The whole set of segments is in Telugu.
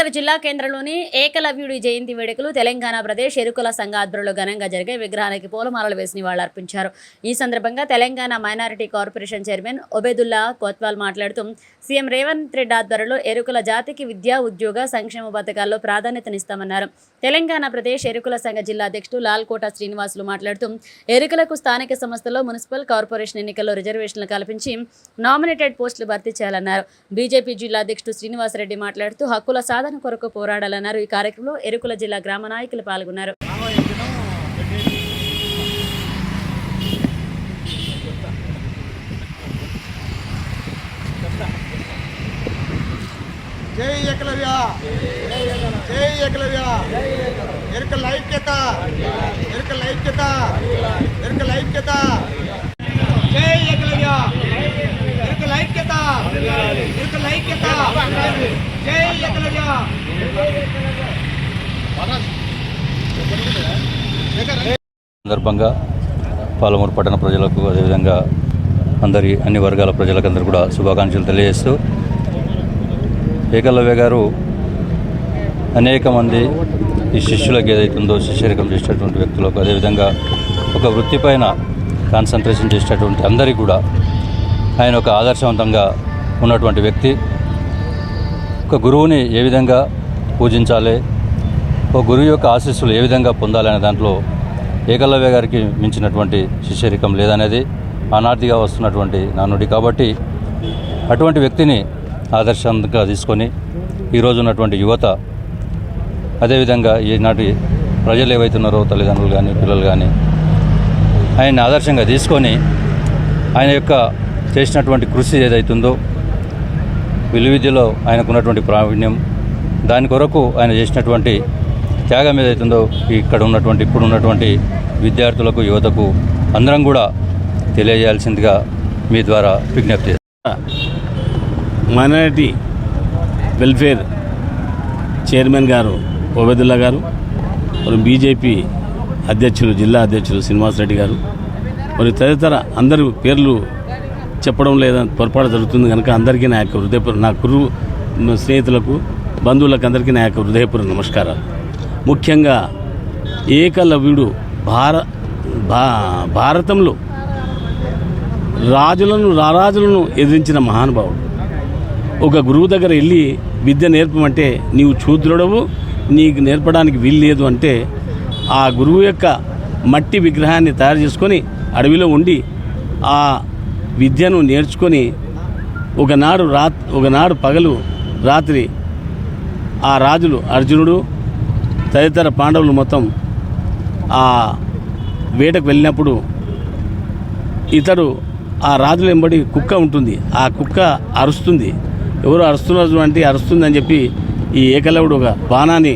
మెదక్ జిల్లా కేంద్రంలోని ఏకలవ్యుడి జయంతి వేడుకలు తెలంగాణ ప్రదేశ్ ఎరుకుల సంఘ ఆధ్వర్యంలో ఘనంగా జరిగే విగ్రహానికి పూలమాలలు వేసి నివాళులర్పించారు. ఈ సందర్భంగా Telangana minority corporation chairman Obaidullah Kotwal మాట్లాడుతూ సీఎం రేవంత్ రెడ్డి ఆధ్వర్యంలో ఎరుకుల జాతికి విద్యా, ఉద్యోగ, సంక్షేమ పథకాల్లో ప్రాధాన్యతనిస్తామన్నారు. తెలంగాణ ప్రదేశ్ ఎరుకుల సంఘ జిల్లా అధ్యక్షుడు లాల్కోట శ్రీనివాసులు మాట్లాడుతూ ఎరుకులకు స్థానిక సంస్థల్లో మున్సిపల్ కార్పొరేషన్ ఎన్నికల్లో రిజర్వేషన్లు కల్పించి నామినేటెడ్ పోస్టులు భర్తీ చేయాలన్నారు. బీజేపీ జిల్లా అధ్యక్షుడు శ్రీనివాసరెడ్డి మాట్లాడుతూ హక్కుల సాధన కొరకు పోరాడాలన్నారు. ఈ కార్యక్రమంలో ఎరుకుల జిల్లా గ్రామ నాయకులు పాల్గొన్నారు. జై ఏకలవ్య, జై ఏకలవ్య, ఎరుకల ఐక్యత, ఎరుకల ఐక్యత, ఎరుకల ఐక్యత, జై ఏకలవ్య, ఎరుకల ఐక్యత, ఎరుకల ఐక్యత, జై ఏకలవ్య. సందర్భంగా పాలమూరు పట్టణ ప్రజలకు అదేవిధంగా అన్ని వర్గాల ప్రజలకందరూ కూడా శుభాకాంక్షలు తెలియజేస్తూ, ఏకలవ్య గారు అనేక మంది ఈ శిష్యులకు ఏదైతుందో శిష్యరికం చేసేటటువంటి వ్యక్తులకు, అదేవిధంగా ఒక వృత్తిపైన కాన్సన్ట్రేషన్ చేసేటటువంటి అందరికీ కూడా ఆయన ఒక ఆదర్శవంతంగా ఉన్నటువంటి వ్యక్తి. ఒక గురువుని ఏ విధంగా పూజించాలి, ఒక గురువు యొక్క ఆశీస్సులు ఏ విధంగా పొందాలనే దాంట్లో ఏకలవ్య గారికి మించినటువంటి శిష్యరికం లేదనేది ఆనాటిగా వస్తున్నటువంటి నానుడి. కాబట్టి అటువంటి వ్యక్తిని ఆదర్శంగా తీసుకొని ఈరోజు ఉన్నటువంటి యువత, అదేవిధంగా ఈనాటి ప్రజలు ఏవైతున్నారో తల్లిదండ్రులు కానీ పిల్లలు కానీ ఆయన్ని ఆదర్శంగా తీసుకొని ఆయన యొక్క చేసినటువంటి కృషి ఏదైతుందో విలువిద్యలో ఆయనకున్నటువంటి ప్రావీణ్యం, దాని కొరకు ఆయన చేసినటువంటి త్యాగం ఏదైతుందో ఇప్పుడు ఉన్నటువంటి విద్యార్థులకు, యువతకు అందరం కూడా తెలియజేయాల్సిందిగా మీ ద్వారా విజ్ఞప్తి చేస్తాను. మైనారిటీ వెల్ఫేర్ చైర్మన్ గారు ఒబేదుల్లా గారు, మరి బీజేపీ అధ్యక్షులు జిల్లా అధ్యక్షులు శ్రీనివాసరెడ్డి గారు, మరి తదితర అందరూ పేర్లు చెప్పడం లేదా పొరపాటు జరుగుతుంది కనుక అందరికీ నా యొక్క హృదయపూర్వక, నా గురువు స్నేహితులకు, బంధువులకు అందరికీ నా యొక్క హృదయపూర్వక నమస్కారాలు. ముఖ్యంగా ఏకలవ్యుడు భారతంలో రారాజులను ఎదిరించిన మహానుభావుడు. ఒక గురువు దగ్గర వెళ్ళి విద్య నేర్పమంటే నీవు శూద్రుడవు, నీకు నేర్పడానికి వీలు లేదు అంటే ఆ గురువు యొక్క మట్టి విగ్రహాన్ని తయారు చేసుకొని అడవిలో ఉండి ఆ విద్యను నేర్చుకొని ఒకనాడు పగలు రాత్రి ఆ రాజులు అర్జునుడు తదితర పాండవులు మొత్తం ఆ వేటకు వెళ్ళినప్పుడు ఇతడు ఆ రాజుల వెంబడి కుక్క ఉంటుంది, ఆ కుక్క అరుస్తుంది, ఎవరు అరుస్తున్నారు అంటే అరుస్తుందని చెప్పి ఈ ఏకలవ్యుడు ఒక బాణాన్ని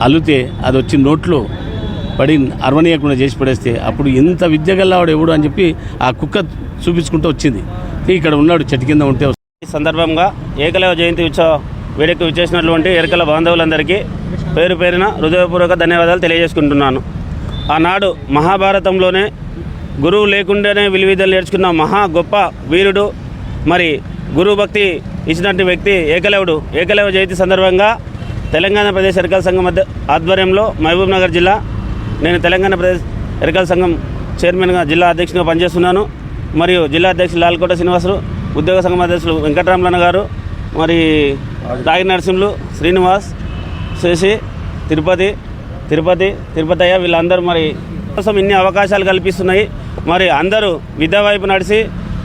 అల్లితే అది వచ్చి నోట్లో పడి అరవనీయకుండా చేసి పడేస్తే అప్పుడు ఇంత విద్య గల్లవాడు ఎవడు అని చెప్పి ఆ కుక్క చూపించుకుంటూ వచ్చింది. ఇక్కడ ఉన్నాడు చెట్టు కింద ఉంటే. ఈ సందర్భంగా ఏకలవ్య జయంతి ఉత్సవ వేడుకకు విచ్చేసినటువంటి ఎరుకల బాంధవులందరికీ పేరు పేరున హృదయపూర్వక ధన్యవాదాలు తెలియజేసుకుంటున్నాను. ఆనాడు మహాభారతంలోనే గురువు లేకుండానే విలువిద్యలు నేర్చుకున్న మహా గొప్ప వీరుడు, మరి గురువు భక్తి ఇచ్చినటువంటి వ్యక్తి ఏకలవ్యుడు. ఏకలవ్య జయంతి సందర్భంగా తెలంగాణ ప్రదేశ్ ఎరుకల సంఘం ఆధ్వర్యంలో మహబూబ్ నగర్ జిల్లా, నేను తెలంగాణ ప్రదేశ్ ఎరుకల సంఘం చైర్మన్గా జిల్లా అధ్యక్షునిగా పనిచేస్తున్నాను. మరియు జిల్లా అధ్యక్షులు లాల్కోట శ్రీనివాసులు, ఉద్యోగ సంఘం అధ్యక్షులు వెంకటరామలన్న గారు, మరి రాగి నరసింహులు, శ్రీనివాస్, శశి, తిరుపతయ్య వీళ్ళందరూ మరి కోసం ఇన్ని అవకాశాలు కల్పిస్తున్నాయి. మరి అందరూ విద్యా వైపు నడిచి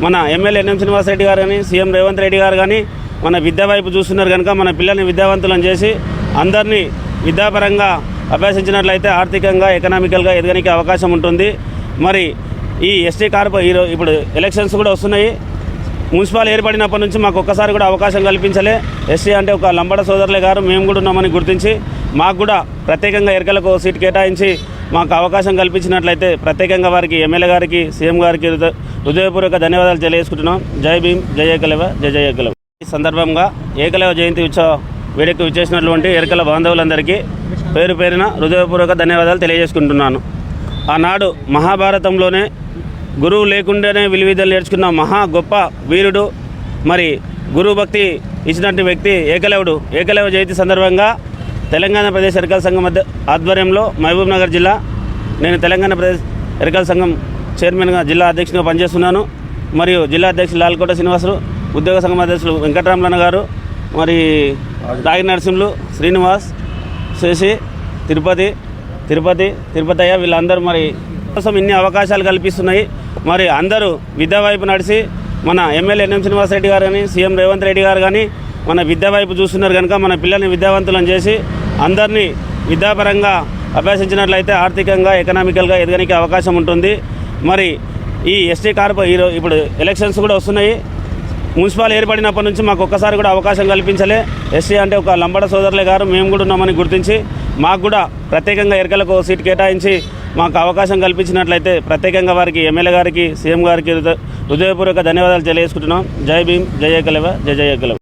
మన ఎమ్మెల్యే ఎన్ఎం శ్రీనివాసరెడ్డి గారు కానీ, సీఎం రేవంత్ రెడ్డి గారు కానీ మన విద్యా వైపు చూస్తున్నారు కనుక మన పిల్లల్ని విద్యావంతులను చేసి అందరినీ విద్యాపరంగా అభ్యసించినట్లయితే ఆర్థికంగా, ఎకనామికల్గా ఎదగడానికి అవకాశం ఉంటుంది. మరి ఈ ఎస్టీ ఇప్పుడు ఎలక్షన్స్ కూడా వస్తున్నాయి. మున్సిపల్ ఏర్పడినప్పటి నుంచి మాకు ఒక్కసారి కూడా అవకాశం కల్పించలే. ఎస్టీ అంటే ఒక లంబడ సోదరులే గారు మేము కూడా ఉన్నామని గుర్తించి మాకు కూడా ప్రత్యేకంగా ఎరుకలకు సీట్ కేటాయించి మాకు అవకాశం కల్పించినట్లయితే ప్రత్యేకంగా వారికి, ఎమ్మెల్యే గారికి, సీఎం గారికి హృదయపూర్వక ధన్యవాదాలు తెలియజేసుకుంటున్నాం. జై భీమ్, జై ఏకలవ్య, జై జై ఏకలవ్య. ఈ సందర్భంగా ఏకలవ్య జయంతి ఉత్సవ వేడుకకు విచ్చేసినటువంటి ఎరుకల బాంధవులందరికీ పేరు పేరున హృదయపూర్వక ధన్యవాదాలు తెలియజేసుకుంటున్నాను. ఆనాడు మహాభారతంలోనే గురువు లేకుండానే విలువిద్యలు నేర్చుకున్న మహా గొప్ప వీరుడు, మరి గురువు భక్తి ఇచ్చినటువంటి వ్యక్తి ఏకలవ్య జయంతి సందర్భంగా తెలంగాణ ప్రదేశ్ ఎరకల సంఘం ఆధ్వర్యంలో మహబూబ్ నగర్ జిల్లా నేను తెలంగాణ ప్రదేశ్ ఎరకల సంఘం చైర్మన్గా జిల్లా అధ్యక్షునిగా పనిచేస్తున్నాను. మరియు జిల్లా అధ్యక్షులు లాల్కోట శ్రీనివాసులు, ఉద్యోగ సంఘం అధ్యక్షులు వెంకటరామలన్న గారు, మరి రాగి నరసింహులు, శ్రీనివాస్, శశి, తిరుపతయ్య వీళ్ళందరూ మరి కోసం ఇన్ని అవకాశాలు కల్పిస్తున్నాయి. మరి అందరూ విద్యా వైపు నడిచి మన ఎమ్మెల్యే ఎన్ఎం శ్రీనివాసరెడ్డి గారు కానీ సీఎం రేవంత్ రెడ్డి గారు కానీ మన విద్యా వైపు చూస్తున్నారు కనుక మన పిల్లల్ని విద్యావంతులను చేసి అందరినీ విద్యాపరంగా అభ్యసించినట్లయితే ఆర్థికంగా ఎకనామికల్గా ఎదగడానికి అవకాశం ఉంటుంది. మరి ఈ ఎస్టీ ఇప్పుడు ఎలక్షన్స్ కూడా వస్తున్నాయి. మున్సిపల్ ఏర్పడినప్పటి నుంచి మాకు ఒక్కసారి కూడా అవకాశం కల్పించలే. ఎస్టీ అంటే ఒక లంబడ సోదరులే గారు మేము కూడా ఉన్నామని గుర్తించి మాకు కూడా ప్రత్యేకంగా ఎరకలకు సీట్ కేటాయించి మాకు అవకాశం కల్పించినట్లయితే ప్రత్యేకంగా వారికి ఎమ్మెల్యే గారికి సీఎం గారికి హృదయపూర్వక ధన్యవాదాలు తెలియజేసుకుంటున్నాం. జై భీమ్, జై ఏకలవ్య, జై ఏకలవ్య.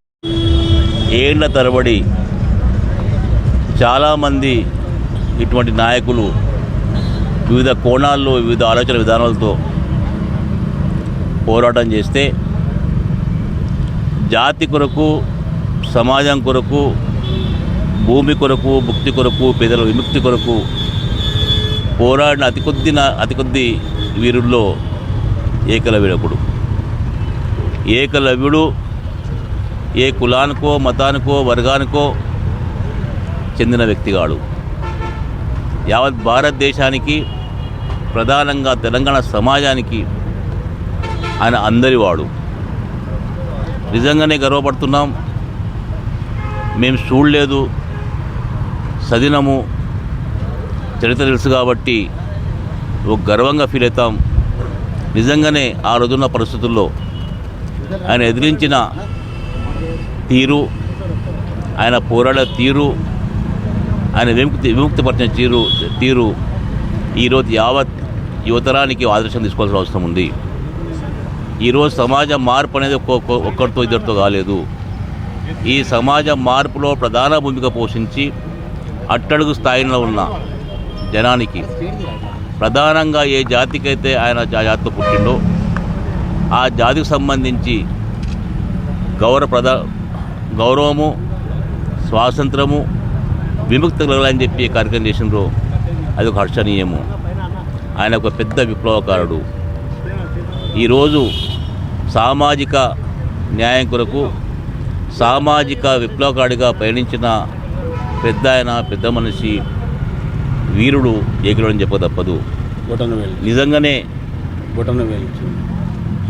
ఏళ్ల తరబడి చాలామంది ఇటువంటి నాయకులు వివిధ కోణాల్లో వివిధ ఆలోచన విధానాలతో పోరాటం చేస్తే జాతి కొరకు, సమాజం కొరకు, భూమి కొరకు, ముక్తి కొరకు, పేదల విముక్తి కొరకు పోరాడిన అతి కొద్ది వీరుల్లో ఏకలవ్యుడు. ఏకలవ్యుడు ఏ కులానికో, మతానికో, వర్గానికో చెందిన వ్యక్తిగాడు. యావత్ భారతదేశానికి, ప్రధానంగా తెలంగాణ సమాజానికి ఆయన అందరివాడు. నిజంగానే గర్వపడుతున్నాం. మేము చూడలేదు, చదివినము, చరిత్ర తెలుసు కాబట్టి ఒక గర్వంగా ఫీల్ అవుతాం. నిజంగానే ఆ రోజున్న పరిస్థితుల్లో ఆయన ఎదిరించిన తీరు, ఆయన పోరాడే తీరు, ఆయన విముక్తిపరిచిన తీరు ఈరోజు యావత్ యువతరానికి ఆదర్శం తీసుకోవాల్సిన అవసరం ఉంది. ఈరోజు సమాజ మార్పు అనేది ఒక్కరితో ఇద్దరితో కాలేదు. ఈ సమాజ మార్పులో ప్రధాన భూమిక పోషించి అట్టడుగు స్థాయిలో ఉన్న జనానికి, ప్రధానంగా ఏ జాతికైతే ఆయన జాతితో పుట్టిండో ఆ జాతికి సంబంధించి గౌరవము, స్వాతంత్రము, విముక్తి కలగాలని చెప్పి కార్యక్రమం చేసినారో అది ఒక హర్షణీయము. ఆయన ఒక పెద్ద విప్లవకారుడు. ఈరోజు సామాజిక న్యాయం కొరకు సామాజిక విప్లవకారుడిగా పయనించిన పెద్ద మనిషి, వీరుడు ఏకలవ్యుడు చెప్పక తప్పదు.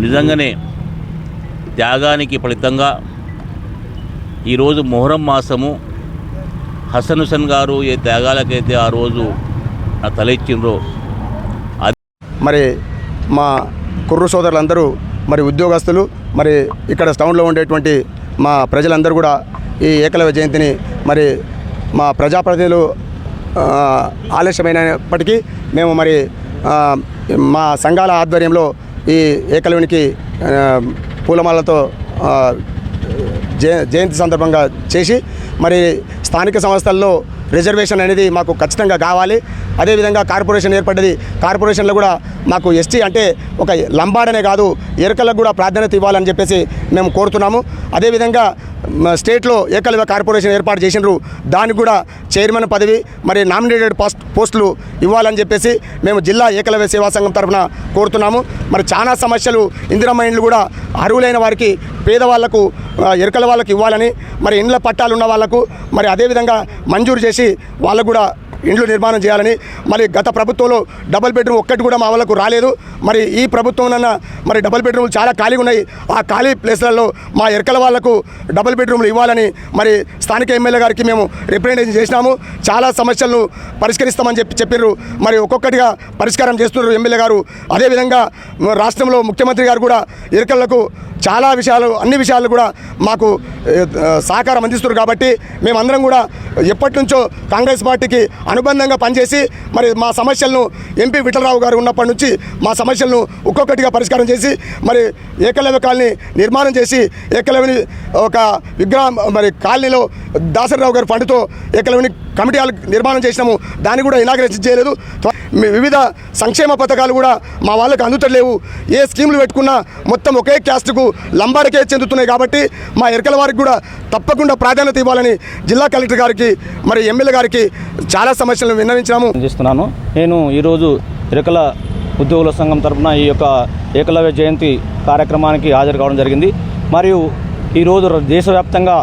నిజంగానే త్యాగానికి ఫలితంగా ఈరోజు మొహరం మాసము హసన్ హుసేన్ గారు ఏ త్యాగాలకైతే ఆ రోజు తలెచ్చిండ్రో మరి మా కుర్రు సోదరులందరూ, మరి ఉద్యోగస్తులు, మరి ఇక్కడ టౌన్లో ఉండేటువంటి మా ప్రజలందరూ కూడా ఈ ఏకలవ్య జయంతిని మరి మా ప్రజాప్రతినిధులు ఆలస్యమైనప్పటికీ మేము మరి మా సంఘాల ఆధ్వర్యంలో ఈ ఏకలవ్యునికి పూలమాలతో జయంతి సందర్భంగా చేసి మరి స్థానిక సంస్థల్లో రిజర్వేషన్ అనేది మాకు ఖచ్చితంగా కావాలి. అదేవిధంగా కార్పొరేషన్ ఏర్పడ్డది. కార్పొరేషన్లో కూడా మాకు ఎస్టీ అంటే ఒక లంబాడనే కాదు, ఎరకలకు కూడా ప్రాధాన్యత ఇవ్వాలని చెప్పేసి మేము కోరుతున్నాము. అదేవిధంగా స్టేట్లో ఏకలవ్య కార్పొరేషన్ ఏర్పాటు చేసినారు. దానికి కూడా చైర్మన్ పదవి, మరి నామినేటెడ్ పోస్టులు ఇవ్వాలని చెప్పేసి మేము జిల్లా ఏకలవ్య సేవా సంఘం తరఫున కోరుతున్నాము. మరి చాలా సమస్యలు, ఇందిరమ్మ ఇండ్లు కూడా అర్హులైన వారికి, పేదవాళ్లకు, ఎరకల వాళ్ళకు ఇవ్వాలని, మరి ఇండ్ల పట్టాలు ఉన్న వాళ్లకు మరి అదేవిధంగా మంజూరు చేసి వాళ్ళకు కూడా ఇండ్లు నిర్మాణం చేయాలని. మరి గత ప్రభుత్వంలో డబుల్ బెడ్రూమ్ ఒక్కటి కూడా మా వాళ్ళకు రాలేదు. మరి ఈ ప్రభుత్వంలో మరి డబుల్ బెడ్రూమ్లు చాలా ఖాళీగా ఉన్నాయి. ఆ ఖాళీ ప్లేస్లలో మా ఎరకల వాళ్లకు డబుల్ బెడ్రూమ్లు ఇవ్వాలని మరి స్థానిక ఎమ్మెల్యే గారికి మేము రిప్రజెంటేషన్ చేసినాము. చాలా సమస్యలను పరిష్కరిస్తామని చెప్పారు. మరి ఒక్కొక్కటిగా పరిష్కారం చేస్తున్నారు ఎమ్మెల్యే గారు. అదేవిధంగా రాష్ట్రంలో ముఖ్యమంత్రి గారు కూడా ఎరకలకు చాలా విషయాలు, అన్ని విషయాలు కూడా మాకు సహకారం అందిస్తున్నారు. కాబట్టి మేమందరం కూడా ఎప్పటి నుంచో కాంగ్రెస్ పార్టీకి అనుబంధంగా పనిచేసి మరి మా సమస్యలను ఎంపీ విఠలరావు గారు ఉన్నప్పటి నుంచి మా సమస్యలను ఒక్కొక్కటిగా పరిష్కారం చేసి మరి ఏకలవ్య కాలనీ నిర్మాణం చేసి ఏకలవ్యని ఒక విగ్రహం మరి కాలనీలో దాసరిరావు గారి ఫండ్తో ఏకలవ్యని కమిటీ హాల్ నిర్మాణం చేసినాము, దాన్ని కూడా ఇనాగ్రేషన్ చేయలేదు. వివిధ సంక్షేమ పథకాలు కూడా మా వాళ్ళకి అందుతలేవు. ఏ స్కీములు పెట్టుకున్నా మొత్తం ఒకే క్యాస్ట్కు లంబాడకే చెందుతున్నాయి. కాబట్టి మా ఎరకల వారికి కూడా తప్పకుండా ప్రాధాన్యత ఇవ్వాలని జిల్లా కలెక్టర్ గారికి మరి ఎమ్మెల్యే గారికి చాలా సమస్యలను విన్నవించినాము. చేస్తున్నాను. నేను ఈరోజు ఎరకల ఉద్యోగుల సంఘం తరఫున ఈ యొక్క ఏకలవ్య జయంతి కార్యక్రమానికి హాజరు కావడం జరిగింది. మరియు ఈరోజు దేశవ్యాప్తంగా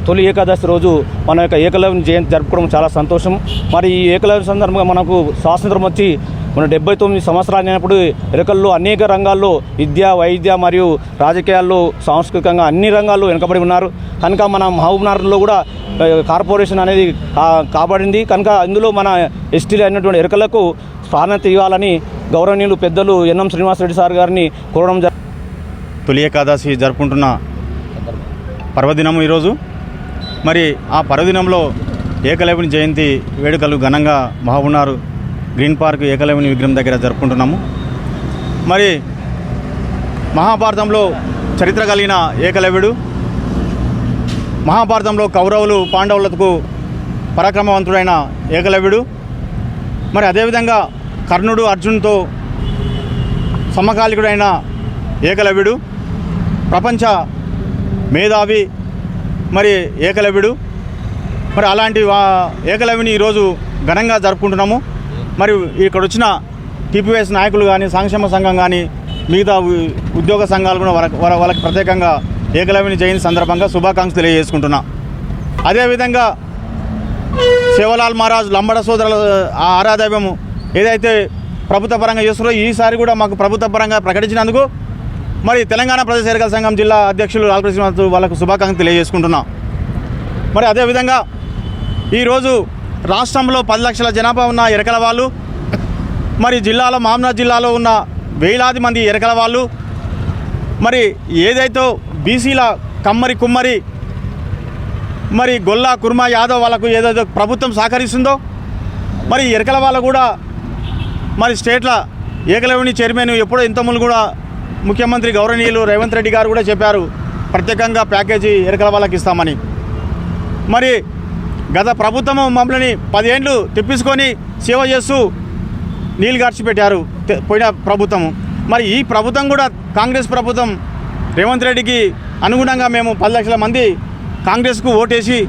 తొలి ఏకాదశి రోజు మన యొక్క ఏకలవ్య జయంతి జరుపుకోవడం చాలా సంతోషం. మరి ఈ ఏకలవ్య సందర్భంగా మనకు స్వాతంత్రం వచ్చి మన 79 సంవత్సరాలు అయినప్పుడు ఎరకల్లో అనేక రంగాల్లో విద్య, వైద్య మరియు రాజకీయాల్లో, సాంస్కృతికంగా అన్ని రంగాల్లో వెనుకబడి ఉన్నారు. కనుక మన మహబూబ్నగర్లో కూడా కార్పొరేషన్ అనేది కాబడింది. కనుక అందులో మన ఎస్టీలు అయినటువంటి ఎరకలకు ప్రాధాన్యత ఇవ్వాలని గౌరవనీయులు పెద్దలు ఎన్ఎం శ్రీనివాసరెడ్డి సార్ గారిని కోరడం జరిగింది. తొలి ఏకాదశి జరుపుకుంటున్న పర్వదినం ఈరోజు. మరి ఆ పర్వదినంలో ఏకలవ్యుని జయంతి వేడుకలు ఘనంగా మహబూబ్నగర్ గ్రీన్ పార్క్ ఏకలవ్యుని విగ్రహం దగ్గర జరుపుకుంటున్నాము. మరి మహాభారతంలో చరిత్ర కలిగిన ఏకలవ్యుడు, మహాభారతంలో కౌరవులు పాండవులకు పరాక్రమవంతుడైన ఏకలవ్యుడు, మరి అదేవిధంగా కర్ణుడు అర్జునుతో సమకాలికుడైన ఏకలవ్యుడు, ప్రపంచ మేధావి మరి ఏకలవ్యుడు. మరి అలాంటి ఏకలవ్యుని ఈరోజు ఘనంగా జరుపుకుంటున్నాము. మరి ఇక్కడ వచ్చిన టీపీఎస్ నాయకులు కానీ, సంక్షేమ సంఘం కానీ, మిగతా ఉద్యోగ సంఘాలు కూడా వాళ్ళకి ప్రత్యేకంగా ఏకలవ్యుని జయంతి సందర్భంగా శుభాకాంక్షలు తెలియజేసుకుంటున్నా. అదేవిధంగా శివలాల్ మహారాజ్ లంబడ సోదరుల ఆరాధవ్యము ఏదైతే ప్రభుత్వ పరంగా చేస్తున్నారో ఈసారి కూడా మాకు ప్రభుత్వ పరంగా ప్రకటించినందుకు మరి తెలంగాణ ప్రదేశ్ ఎరకల సంఘం జిల్లా అధ్యక్షులు లాల్కృష్ణ వాళ్ళకు శుభాకాంక్షలు తెలియజేసుకుంటున్నాం. మరి అదేవిధంగా ఈరోజు రాష్ట్రంలో 10 లక్షల జనాభా ఉన్న ఎరకల వాళ్ళు, మరి జిల్లాలో మహబూబ్నగర్ జిల్లాలో ఉన్న వేలాది మంది ఎరకల వాళ్ళు, మరి ఏదైతే బీసీల కమ్మరి కుమ్మరి మరి గొల్ల కుర్మ యాదవ్ వాళ్ళకు ఏదైతే ప్రభుత్వం సహకరిస్తుందో మరి ఎరకల వాళ్ళు కూడా మరి స్టేట్ల ఏకలవ్యుని చైర్మన్ ఎప్పుడో ఇంతకుముందు కూడా ముఖ్యమంత్రి గౌరవనీయులు రేవంత్ రెడ్డి గారు కూడా చెప్పారు ప్రత్యేకంగా ప్యాకేజీ ఎరకల వాళ్ళకి ఇస్తామని. మరి గత ప్రభుత్వం మమ్మల్ని 10 ఏళ్ళు తెప్పించుకొని సేవ చేస్తూ నీళ్ళు గడిచిపెట్టారు పోయిన ప్రభుత్వము. మరి ఈ ప్రభుత్వం కూడా కాంగ్రెస్ ప్రభుత్వం రేవంత్ రెడ్డికి అనుగుణంగా మేము 10 లక్షల మంది కాంగ్రెస్కు ఓటేసి